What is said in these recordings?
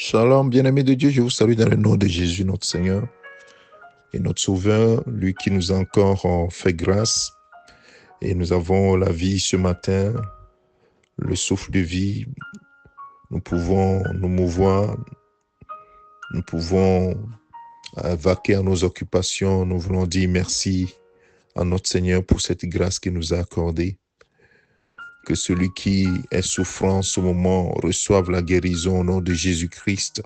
Shalom, bien-aimés de Dieu, je vous salue dans le nom de Jésus, notre Seigneur et notre Sauveur, lui qui nous a encore fait grâce. Et nous avons la vie ce matin, le souffle de vie. Nous pouvons nous mouvoir, nous pouvons vaquer à nos occupations. Nous voulons dire merci à notre Seigneur pour cette grâce qu'il nous a accordée. Que celui qui est souffrant en ce moment reçoive la guérison au nom de Jésus-Christ.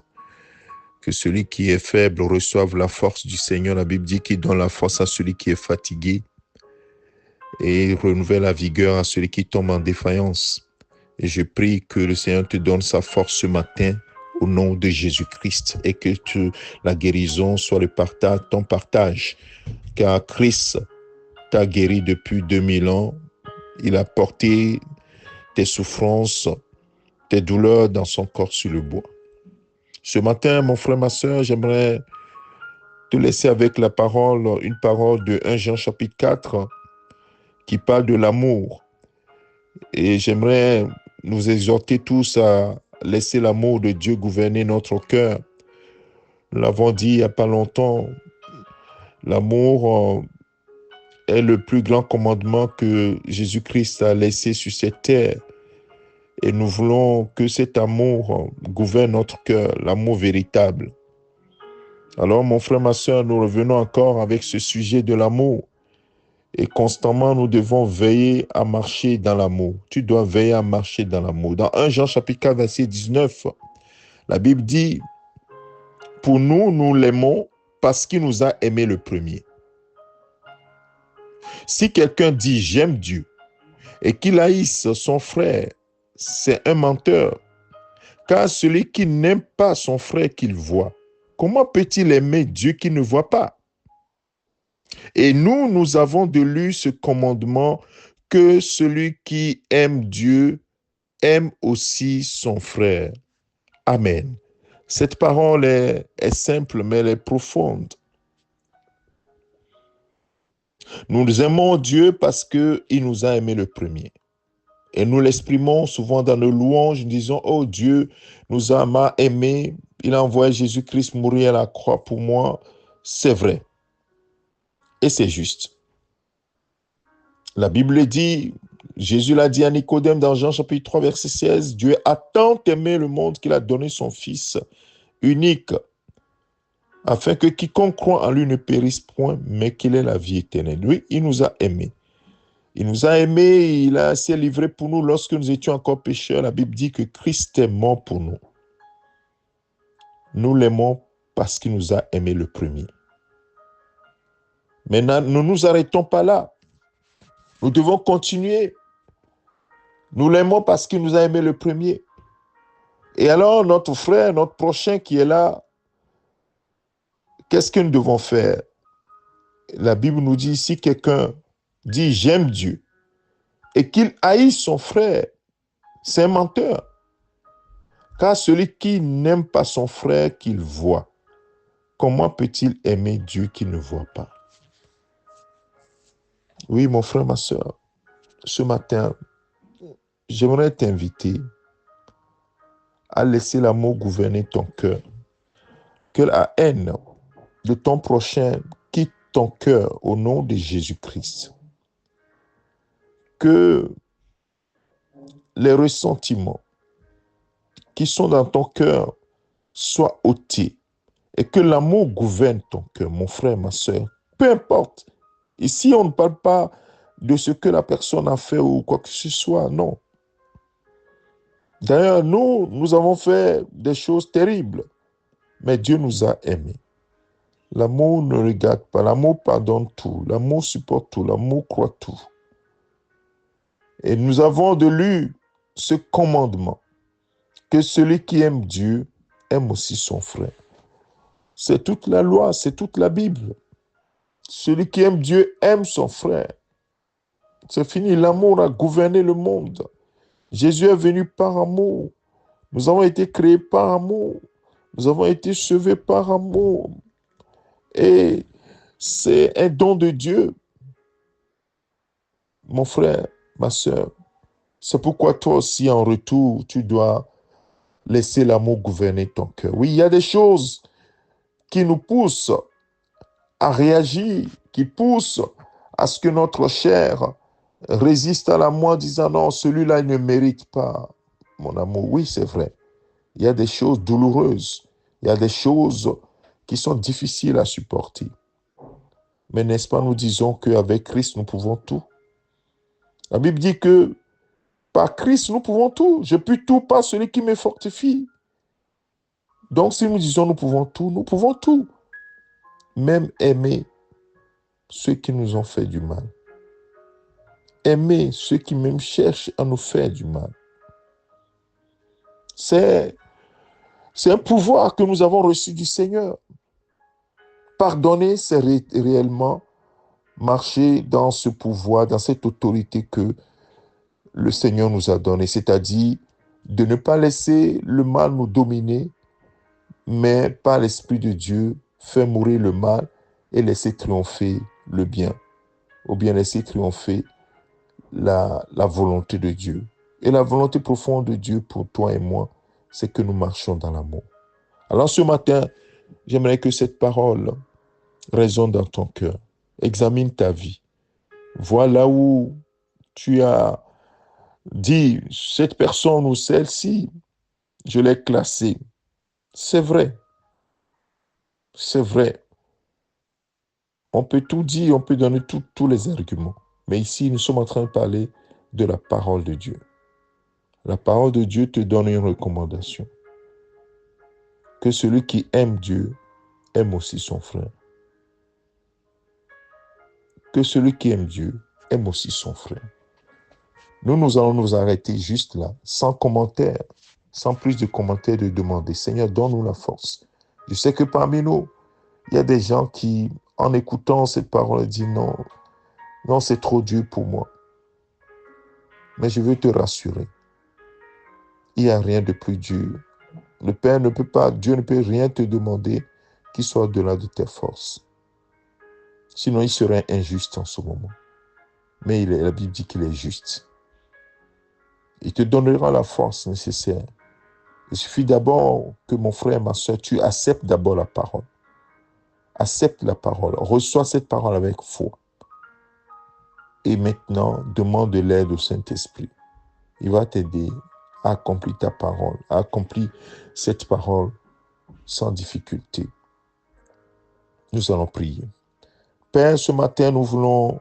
Que celui qui est faible reçoive la force du Seigneur. La Bible dit qu'il donne la force à celui qui est fatigué et renouvelle la vigueur à celui qui tombe en défaillance. Et je prie que le Seigneur te donne sa force ce matin au nom de Jésus-Christ et que la guérison soit ton partage. Car Christ t'a guéri depuis 2000 ans. Il a porté tes souffrances, tes douleurs dans son corps sur le bois. Ce matin, mon frère, ma soeur, j'aimerais te laisser avec une parole de 1 Jean chapitre 4 qui parle de l'amour. Et j'aimerais nous exhorter tous à laisser l'amour de Dieu gouverner notre cœur. Nous l'avons dit il n'y a pas longtemps, l'amour est le plus grand commandement que Jésus-Christ a laissé sur cette terre. Et nous voulons que cet amour gouverne notre cœur, l'amour véritable. Alors, mon frère, ma soeur, nous revenons encore avec ce sujet de l'amour. Et constamment, nous devons veiller à marcher dans l'amour. Tu dois veiller à marcher dans l'amour. Dans 1 Jean chapitre 4, verset 19, la Bible dit, « Pour nous, nous l'aimons parce qu'il nous a aimés le premier. » Si quelqu'un dit « J'aime Dieu » et qu'il haïsse son frère, c'est un menteur. Car celui qui n'aime pas son frère qu'il voit, comment peut-il aimer Dieu qu'il ne voit pas? Et nous avons de lui ce commandement que celui qui aime Dieu aime aussi son frère. Amen. Cette parole est simple, mais elle est profonde. Nous aimons Dieu parce qu'il nous a aimés le premier. Et nous l'exprimons souvent dans nos louanges, nous disons, « Oh Dieu m'a aimé, il a envoyé Jésus-Christ mourir à la croix pour moi. » C'est vrai. Et c'est juste. La Bible dit, Jésus l'a dit à Nicodème dans Jean chapitre 3, verset 16, « Dieu a tant aimé le monde qu'il a donné son Fils unique, afin que quiconque croit en lui ne périsse point, mais qu'il ait la vie éternelle. » Lui, il nous a aimés. Il nous a aimés, il s'est livré pour nous lorsque nous étions encore pécheurs. La Bible dit que Christ est mort pour nous. Nous l'aimons parce qu'il nous a aimés le premier. Maintenant, nous ne nous arrêtons pas là. Nous devons continuer. Nous l'aimons parce qu'il nous a aimés le premier. Et alors, notre frère, notre prochain qui est là, qu'est-ce que nous devons faire? La Bible nous dit, si quelqu'un dit « j'aime Dieu » et qu'il haït son frère, c'est un menteur. Car celui qui n'aime pas son frère qu'il voit, comment peut-il aimer Dieu qu'il ne voit pas? Oui, mon frère, ma soeur, ce matin, j'aimerais t'inviter à laisser l'amour gouverner ton cœur. Que la haine de ton prochain quitte ton cœur au nom de Jésus-Christ. Que les ressentiments qui sont dans ton cœur soient ôtés et que l'amour gouverne ton cœur, mon frère, ma soeur. Peu importe. Ici, on ne parle pas de ce que la personne a fait ou quoi que ce soit, non. D'ailleurs, nous avons fait des choses terribles, mais Dieu nous a aimés. L'amour ne regarde pas, l'amour pardonne tout, l'amour supporte tout, l'amour croit tout. Et nous avons de lui ce commandement, que celui qui aime Dieu aime aussi son frère. C'est toute la loi, c'est toute la Bible. Celui qui aime Dieu aime son frère. C'est fini, l'amour a gouverné le monde. Jésus est venu par amour. Nous avons été créés par amour. Nous avons été sauvés par amour. Et c'est un don de Dieu. Mon frère, ma soeur, c'est pourquoi toi aussi, en retour, tu dois laisser l'amour gouverner ton cœur. Oui, il y a des choses qui nous poussent à réagir, qui poussent à ce que notre chair résiste à l'amour en disant non, celui-là, il ne mérite pas mon amour. Oui, c'est vrai. Il y a des choses douloureuses. Il y a des choses qui sont difficiles à supporter. Mais n'est-ce pas, nous disons qu'avec Christ, nous pouvons tout. La Bible dit que par Christ, nous pouvons tout. Je puis tout par celui qui me fortifie. Donc, si nous disons nous pouvons tout, nous pouvons tout. Même aimer ceux qui nous ont fait du mal. Aimer ceux qui même cherchent à nous faire du mal. C'est un pouvoir que nous avons reçu du Seigneur. Pardonner, c'est réellement marcher dans ce pouvoir, dans cette autorité que le Seigneur nous a donnée, c'est-à-dire de ne pas laisser le mal nous dominer, mais par l'Esprit de Dieu, faire mourir le mal et laisser triompher le bien, ou bien laisser triompher la volonté de Dieu. Et la volonté profonde de Dieu pour toi et moi, c'est que nous marchions dans l'amour. Alors ce matin, j'aimerais que cette parole résonne dans ton cœur. Examine ta vie. Vois là où tu as dit, cette personne ou celle-ci, je l'ai classée. C'est vrai. C'est vrai. On peut tout dire, on peut donner tous les arguments. Mais ici, nous sommes en train de parler de la parole de Dieu. La parole de Dieu te donne une recommandation. Que celui qui aime Dieu aime aussi son frère. Que celui qui aime Dieu aime aussi son frère. Nous allons nous arrêter juste là, sans commentaire, sans plus de commentaires, de demander, Seigneur, donne-nous la force. Je sais que parmi nous, il y a des gens qui, en écoutant cette parole, disent non, non, c'est trop dur pour moi. Mais je veux te rassurer. Il n'y a rien de plus dur. Le Père ne peut pas, Dieu ne peut rien te demander qui soit au-delà de tes forces. Sinon, il serait injuste en ce moment. Mais la Bible dit qu'il est juste. Il te donnera la force nécessaire. Il suffit d'abord que mon frère, ma soeur, tu acceptes d'abord la parole. Accepte la parole. Reçois cette parole avec foi. Et maintenant, demande de l'aide au Saint-Esprit. Il va t'aider à accomplir ta parole, à accomplir cette parole sans difficulté. Nous allons prier. Père, ce matin, nous voulons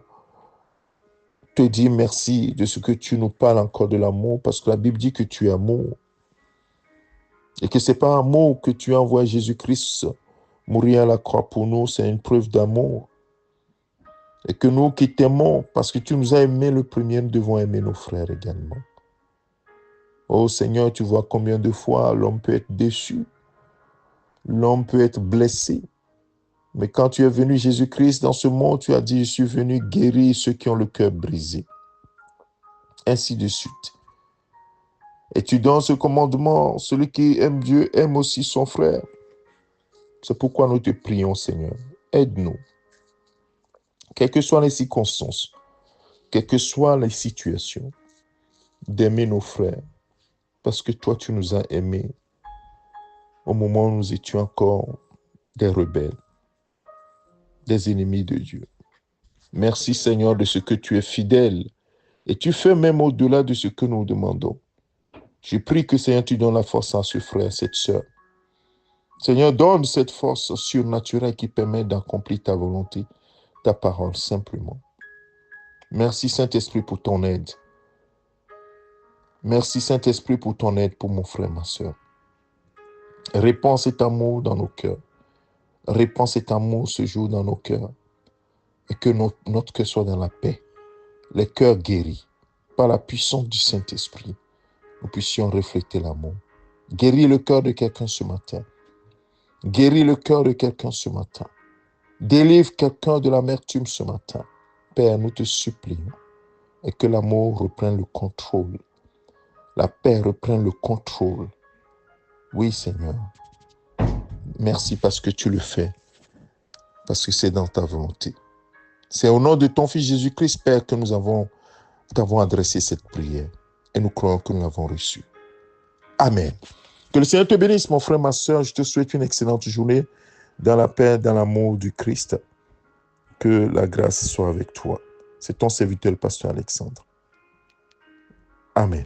te dire merci de ce que tu nous parles encore de l'amour, parce que la Bible dit que tu es amour. Et que ce n'est pas un mot que tu as envoyé Jésus-Christ mourir à la croix pour nous, c'est une preuve d'amour. Et que nous qui t'aimons, parce que tu nous as aimés le premier, nous devons aimer nos frères également. Oh Seigneur, tu vois combien de fois l'homme peut être déçu, l'homme peut être blessé. Mais quand tu es venu, Jésus-Christ, dans ce monde, tu as dit, je suis venu guérir ceux qui ont le cœur brisé. Ainsi de suite. Et tu donnes ce commandement, celui qui aime Dieu aime aussi son frère. C'est pourquoi nous te prions, Seigneur. Aide-nous. Quelles que soient les circonstances, quelles que soient les situations, d'aimer nos frères. Parce que toi, tu nous as aimés au moment où nous étions encore des rebelles, des ennemis de Dieu. Merci, Seigneur, de ce que tu es fidèle. Et tu fais même au-delà de ce que nous demandons. Je prie que, Seigneur, tu donnes la force à ce frère, à cette sœur. Seigneur, donne cette force surnaturelle qui permet d'accomplir ta volonté, ta parole, simplement. Merci, Saint-Esprit, pour ton aide. Merci, Saint-Esprit, pour ton aide pour mon frère, ma sœur. Répands cet amour dans nos cœurs. Répands cet amour ce jour dans nos cœurs. Et que notre cœur soit dans la paix. Les cœurs guéris par la puissance du Saint-Esprit. Nous puissions refléter l'amour. Guéris le cœur de quelqu'un ce matin. Guéris le cœur de quelqu'un ce matin. Délivre quelqu'un de l'amertume ce matin. Père, nous te supplions. Et que l'amour reprenne le contrôle. La paix reprenne le contrôle. Oui, Seigneur. Merci parce que tu le fais. Parce que c'est dans ta volonté. C'est au nom de ton Fils Jésus-Christ, Père, que nous t'avons adressé cette prière. Et nous croyons que nous l'avons reçue. Amen. Que le Seigneur te bénisse, mon frère, ma soeur. Je te souhaite une excellente journée dans la paix, dans l'amour du Christ. Que la grâce soit avec toi. C'est ton serviteur, le pasteur Alexandre. Amen.